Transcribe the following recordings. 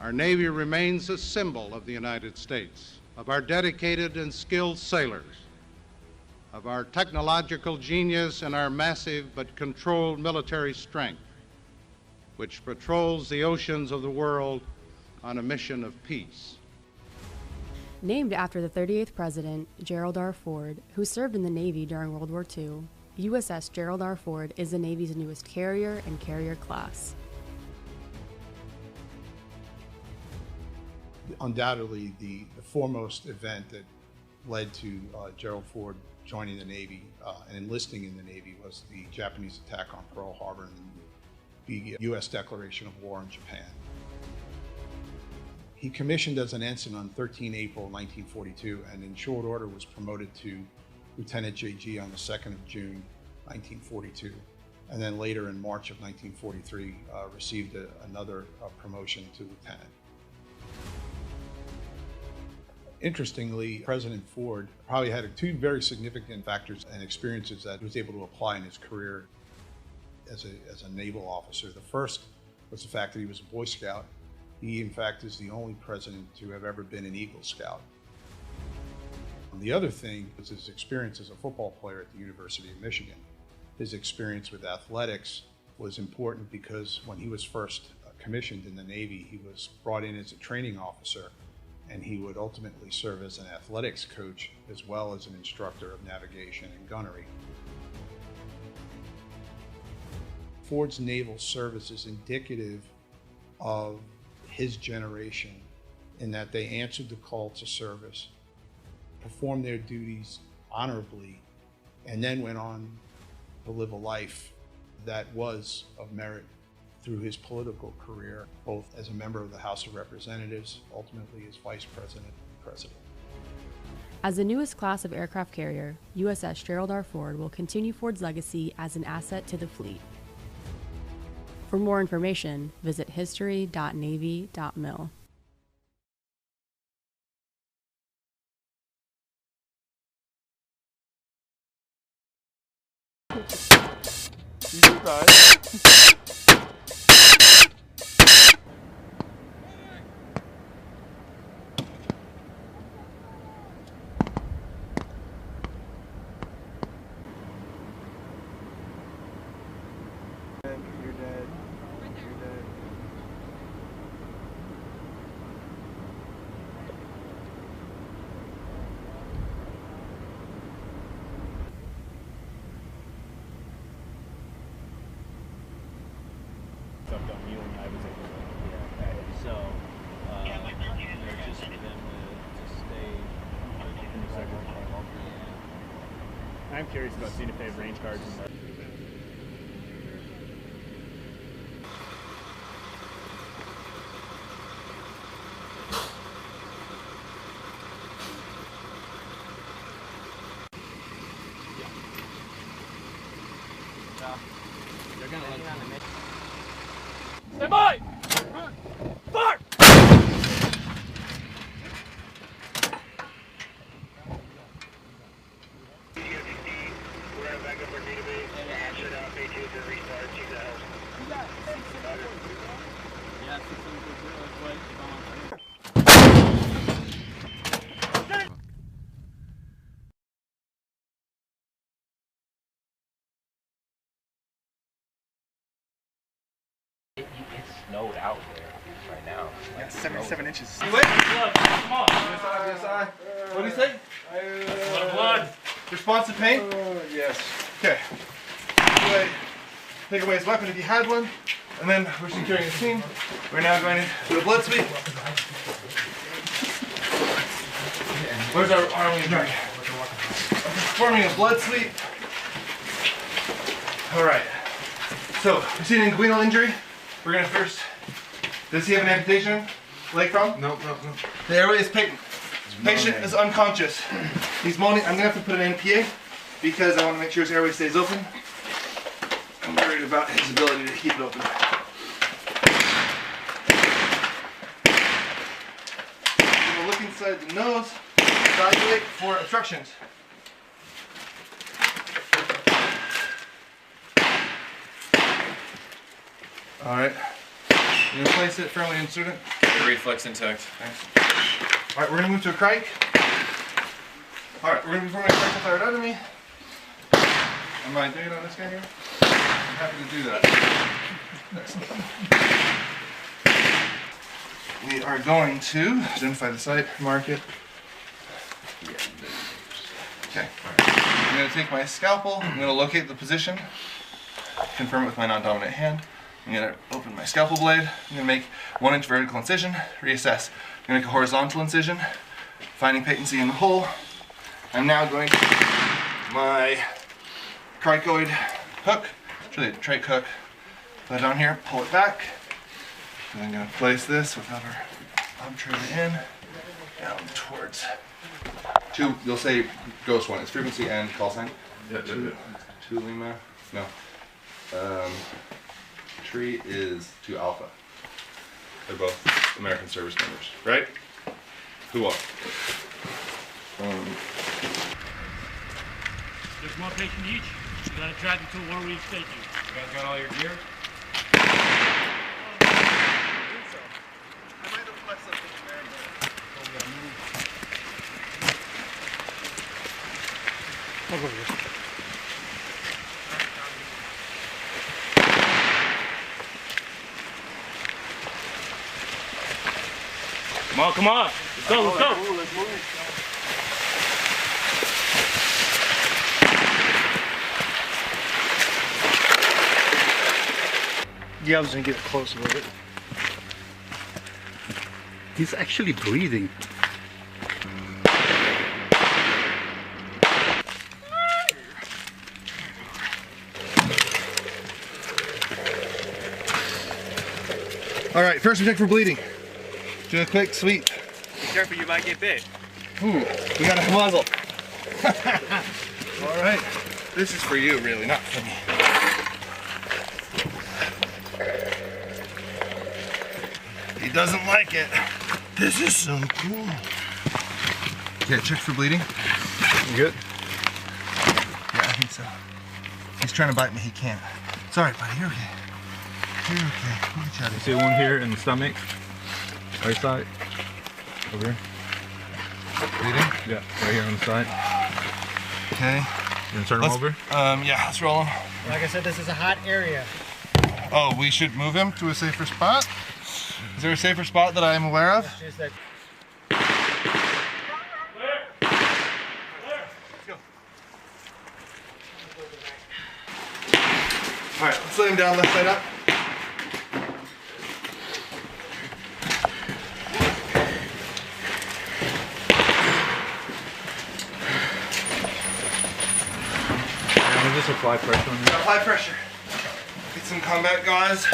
Our Navy remains a symbol of the United States, of our dedicated and skilled sailors, of our technological genius and our massive but controlled military strength, which patrols the oceans of the world on a mission of peace. Named after the 38th President, Gerald R. Ford, who served in the Navy during World War II, USS Gerald R. Ford is the Navy's newest carrier and carrier class. Undoubtedly, the foremost event that led to Gerald Ford joining the Navy and enlisting in the Navy was the Japanese attack on Pearl Harbor and the U.S. declaration of war on Japan. He commissioned as an ensign on 13 April 1942 and in short order was promoted to Lieutenant JG on the 2nd of June 1942. And then later in March of 1943 received another promotion to lieutenant. Interestingly, President Ford probably had two very significant factors and experiences that he was able to apply in his career as a naval officer. The first was the fact that he was a Boy Scout. He, in fact, is the only president to have ever been an Eagle Scout. The other thing was his experience as a football player at the University of Michigan. His experience with athletics was important because when he was first commissioned in the Navy, he was brought in as a training officer, and he would ultimately serve as an athletics coach as well as an instructor of navigation and gunnery. Ford's naval service is indicative of his generation in that they answered the call to service, performed their duties honorably, and then went on to live a life that was of merit through his political career, both as a member of the House of Representatives, ultimately as Vice President and President. As the newest class of aircraft carrier, USS Gerald R. Ford will continue Ford's legacy as an asset to the fleet. For more information, visit history.navy.mil. Just for them to stay in the second. I'm curious about seeing if they have range cards in there. They're gonna look on the mid. Stand by! Fire! It's snowed out there right now. Yeah, 77 inches. Come on. What do you say? Blood. Response to pain? Yes. Okay. Take away his weapon if he had one. And then we're securing his team. We're now going to do a blood sweep. Where's our army injury? Performing a blood sweep. Alright. So, we've seen an inguinal injury. We're going to first, does he have an amputation leg from? No. The airway is patent. Patient is unconscious. He's moaning. I'm going to have to put an NPA because I want to make sure his airway stays open. I'm worried about his ability to keep it open. We'll look inside the nose, evaluate for obstructions. All right. You're gonna place it, firmly insert it. The reflex intact. Okay. All right, we're gonna move to a crike. All right, we're gonna be forming a crike to fire it out of me. Am I doing it on this guy here? I'm happy to do that. Excellent. We are going to identify the site, mark it. Okay. I'm going to take my scalpel, I'm going to locate the position, confirm it with my non-dominant hand. I'm going to open my scalpel blade, I'm going to make 1 inch vertical incision, reassess. I'm going to make a horizontal incision, finding patency in the hole. I'm now going to my cricoid hook, it's really a trach hook, put it down here, pull it back. And I'm going to place this without our arbitrator in, down towards 2, you'll say ghost 1, it's frequency and call sign. Yeah. 2 Lima, no. Tree is 2 Alpha. They're both American service members, right? Who are? There's one patient each. You gotta track it to where we state you. You guys got all your gear? Come on. Let's go, let's go. Yeah, I was gonna get close with it. He's actually breathing. All right, first we check for bleeding. Do a quick sweep. Be careful, you might get bit. Ooh, we got a muzzle. All right, this is for you, really, not for me. He doesn't like it. This is so cool. Okay, check for bleeding. You good? Yeah, I think so. He's trying to bite me, he can't. It's all right, buddy, you're okay. You're okay, we'll get you out of here. See one here in the stomach, right side, over here. Bleeding? Yeah, right here on the side. Okay. You gonna turn him over? Yeah, let's roll him. Like I said, this is a hot area. Oh, we should move him to a safer spot? Is there a safer spot that I am aware of? Just that. All right, let's lay him down left side up. Yeah, just apply pressure on you. Apply pressure. Get some combat gauze.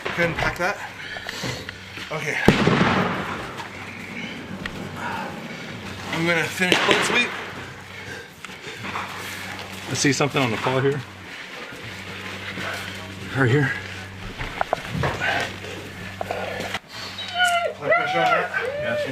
Go ahead and pack that. Okay. I'm gonna finish blood sweep. I see something on the paw here. Right here. Apply pressure on that. Gotcha.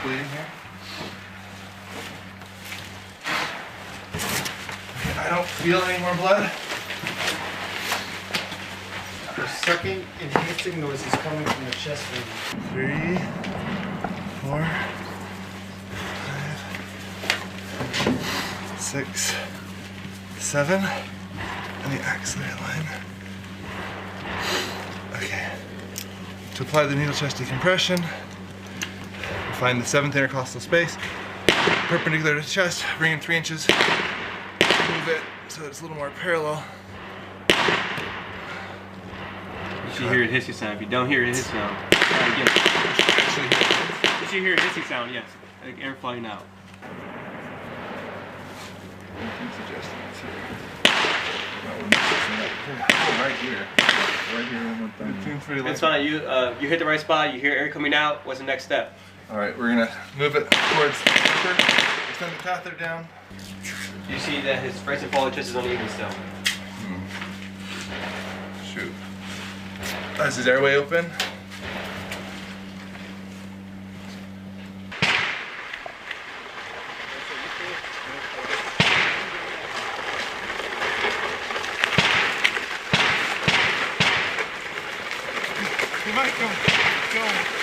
Bleeding here. I don't feel any more blood. There's sucking and hissing noises coming from the chest region. 3, 4, 5, 6, 7, and the axillary line. Okay. To apply the needle chest decompression, find the 7th intercostal space, perpendicular to the chest, bring in 3 inches, move it so it's a little more parallel. You should hear a hissy sound. If you don't hear a hissy sound, try again. You should hear a hissy sound, yes. Like air flying out. Right here. Right here one more time. It's fine. You hit the right spot. You hear air coming out. What's the next step? All right, we're gonna move it towards the catheter, extend the catheter down. You see that his right and follow chest is uneven still. Shoot. That's his airway open. You might go.